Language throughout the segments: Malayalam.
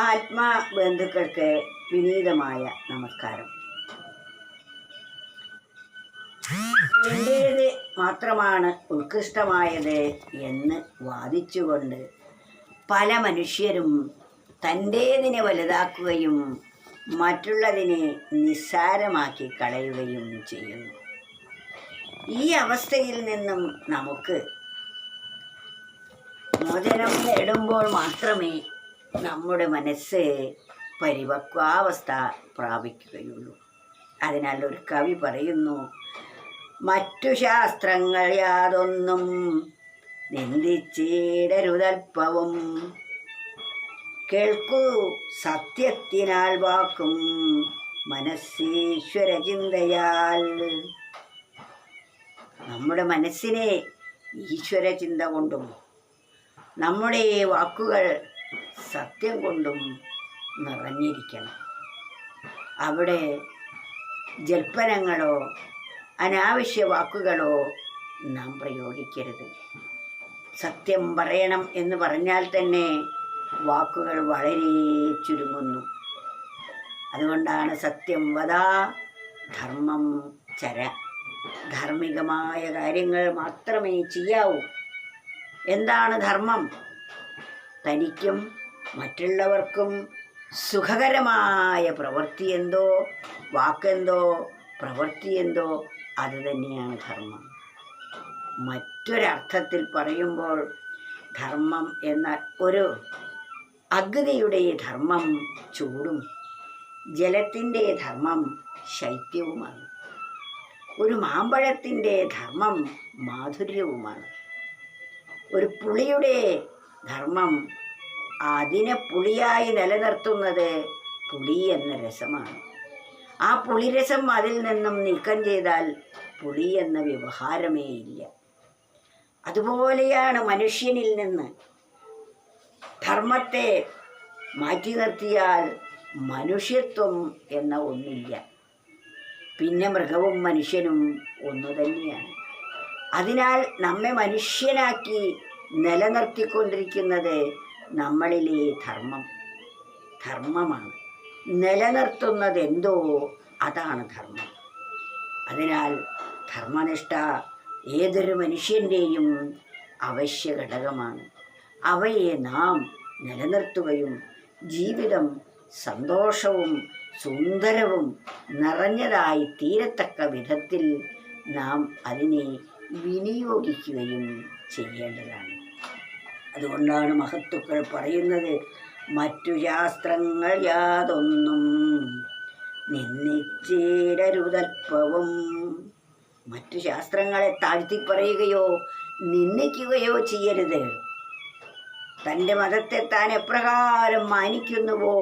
ആത്മബന്ധുക്കൾക്ക് വിനീതമായ നമസ്കാരം. എൻ്റേത് മാത്രമാണ് ഉത്കൃഷ്ടമായത് എന്ന് വാദിച്ചുകൊണ്ട് പല മനുഷ്യരും തൻ്റേതിനെ വലുതാക്കുകയും മറ്റുള്ളതിനെ നിസ്സാരമാക്കി കളയുകയും ചെയ്യുന്നു. ഈ അവസ്ഥയിൽ നിന്നും നമുക്ക് മോചനം നേടുമ്പോൾ മാത്രമേ നമ്മുടെ മനസ്സ് പരിപക്വാവസ്ഥ പ്രാപിക്കുകയുള്ളൂ. അതിനാൽ ഒരു കവി പറയുന്നു, മറ്റു ശാസ്ത്രങ്ങൾ യാതൊന്നും നിന്ദിച്ചിടരുതൽപ്പവും, കേൾക്കൂ സത്യത്തിനാൽ വാക്കും മനസ്സീശ്വര ചിന്തയാൽ. നമ്മുടെ മനസ്സിനെ ഈശ്വര ചിന്ത കൊണ്ടും നമ്മുടെ വാക്കുകൾ സത്യം കൊണ്ടും നിറഞ്ഞിരിക്കണം. അവിടെ ജൽപ്പനങ്ങളോ അനാവശ്യ വാക്കുകളോ നാം പ്രയോഗിക്കരുത്. സത്യം പറയണം എന്ന് പറഞ്ഞാൽ തന്നെ വാക്കുകൾ വളരെ ചുരുങ്ങുന്നു. അതുകൊണ്ടാണ് സത്യം വദാ ധർമ്മം ചര. ധാർമ്മികമായ കാര്യങ്ങൾ മാത്രമേ ചെയ്യാവൂ. എന്താണ് ധർമ്മം? തനിക്കും മറ്റുള്ളവർക്കും സുഖകരമായ പ്രവൃത്തി എന്തോ, വാക്കെന്തോ, പ്രവൃത്തി എന്തോ അത് തന്നെയാണ് ധർമ്മം. മറ്റൊരർത്ഥത്തിൽ പറയുമ്പോൾ ധർമ്മം എന്ന ഒരു അഗ്നിയുടെ ധർമ്മം ചൂടും ജലത്തിൻ്റെ ധർമ്മം ശൈത്യവുമാണ്. ഒരു മാമ്പഴത്തിൻ്റെ ധർമ്മം മാധുര്യവുമാണ്. ഒരു പുളിയുടെ ധർമ്മം അതിനെ പുളിയായി നിലനിർത്തുന്നത് പുളി എന്ന രസമാണ്. ആ പുളിരസം അതിൽ നിന്നും നീക്കം ചെയ്താൽ പുളി എന്ന വ്യവഹാരമേ ഇല്ല. അതുപോലെയാണ് മനുഷ്യനിൽ നിന്ന് ധർമ്മത്തെ മാറ്റി നിർത്തിയാൽ മനുഷ്യത്വം എന്ന ഒന്നില്ല. പിന്നെ മൃഗവും മനുഷ്യനും ഒന്നു തന്നെയാണ്. അതിനാൽ നമ്മെ മനുഷ്യനാക്കി നിലനിർത്തിക്കൊണ്ടിരിക്കുന്നത് നമ്മളിലെ ധർമ്മമാണ്. നിലനിർത്തുന്നത് എന്തോ അതാണ് ധർമ്മം. അതിനാൽ ധർമ്മനിഷ്ഠ ഏതൊരു മനുഷ്യൻ്റെയും അവശ്യ ഘടകമാണ്. അവയെ നാം നിലനിർത്തുകയും ജീവിതം സന്തോഷവും സുന്ദരവും നിറഞ്ഞതായി തീരത്തക്ക വിധത്തിൽ നാം അതിനെ വിനിയോഗിക്കുകയും ചെയ്യേണ്ടതാണ്. അതുകൊണ്ടാണ് മഹത്തുക്കൾ പറയുന്നത്, മറ്റു ശാസ്ത്രങ്ങൾ യാതൊന്നും നിന്ദിച്ചിടരുതൽപ്പവും. മറ്റു ശാസ്ത്രങ്ങളെ താഴ്ത്തി പറയുകയോ നിന്ദിക്കുകയോ ചെയ്യരുത്. തൻ്റെ മതത്തെ താൻ എപ്രകാരം മാനിക്കുന്നുവോ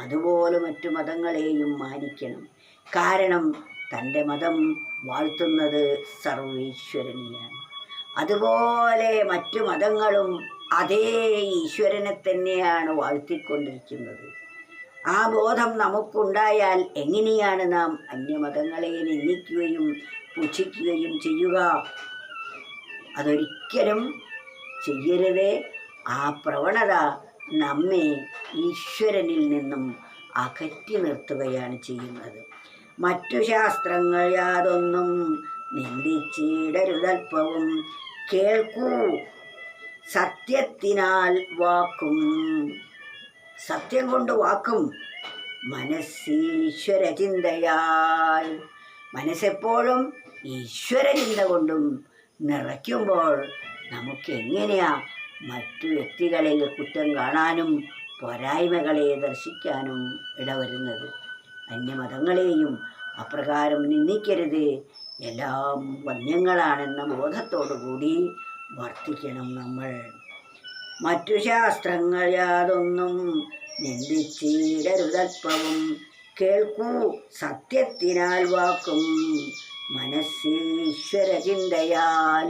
അതുപോലെ മറ്റു മതങ്ങളെയും മാനിക്കണം. കാരണം തൻ്റെ മതം വാഴ്ത്തുന്നത് സർവീശ്വരനെയാണ്. അതുപോലെ മറ്റു മതങ്ങളും അതേ ഈശ്വരനെ തന്നെയാണ് വാഴ്ത്തിക്കൊണ്ടിരിക്കുന്നത്. ആ ബോധം നമുക്കുണ്ടായാൽ എങ്ങനെയാണ് നാം അന്യമതങ്ങളെ നിന്ദിക്കുകയും പുച്ഛിക്കുകയും ചെയ്യുക? അതൊരിക്കലും ചെയ്യരുത്. ആ പ്രവണത നമ്മെ ഈശ്വരനിൽ നിന്നും അകറ്റി നിർത്തുകയാണ് ചെയ്യുന്നത്. മറ്റു ശാസ്ത്രങ്ങൾ യാതൊന്നും നിന്ദിച്ചിടരുതൽപ്പവും, കേൾക്കൂ സത്യത്തിനാൽ വാക്കും. സത്യം കൊണ്ട് വാക്കും മനസ്സീശ്വര ചിന്തയാൽ. മനസ്സെപ്പോഴും ഈശ്വരചിന്ത കൊണ്ടും നിറയ്ക്കുമ്പോൾ നമുക്ക് എങ്ങനെയാ മറ്റു വ്യക്തികളിൽ കുറ്റം കാണാനും പോരായ്മകളെ ദർശിക്കാനും ഇടവരുന്നത്? അന്യമതങ്ങളെയും അപ്രകാരം നിന്ദിക്കരുത്. എല്ലാം വന്യങ്ങളാണെന്ന ബോധത്തോടു കൂടി വർത്തിക്കണം നമ്മൾ. മറ്റു ശാസ്ത്രങ്ങൾ യാതൊന്നും നിന്ദിച്ചിടരുതൽപ്പവും, കേൾക്കൂ സത്യത്തിനാൽ വാക്കും മനസ്സീശ്വര ചിന്തയാൽ.